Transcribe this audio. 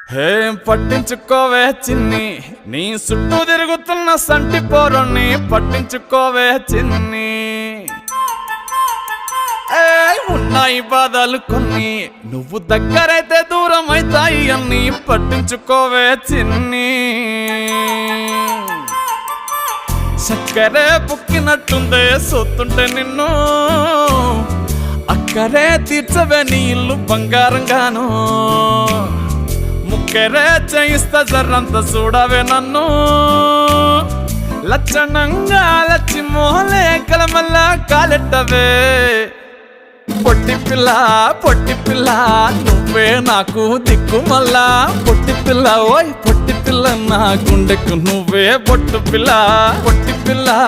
ఏం పట్టించుకోవే చిన్ని, నీ చుట్టూ తిరుగుతున్న సంటి పోరుని పట్టించుకోవే చిన్ని. ఉన్నాయి బాధలు కొన్ని, నువ్వు దగ్గరైతే దూరం అవుతాయి అన్ని పట్టించుకోవే చిన్ని. చక్కరే పుక్కినట్టుందే సొత్తుంటే నిన్ను, అక్కరే తీర్చవే నీ ఇల్లు బంగారంగాను. ముక్కరే చేయిస్తా జర్రంత చూడవే నన్ను, లచ్చనంగా లచ్చి మోహలే కలమల్లా కాలెట్టవే. పొట్టి పిల్ల నువ్వే నాకు దిక్కు మల్లా. పొట్టి పిల్ల ఓయ్ పొట్టి పిల్ల, నా గుండెకు నువ్వే బొట్టు పిల్ల. పొట్టి పిల్ల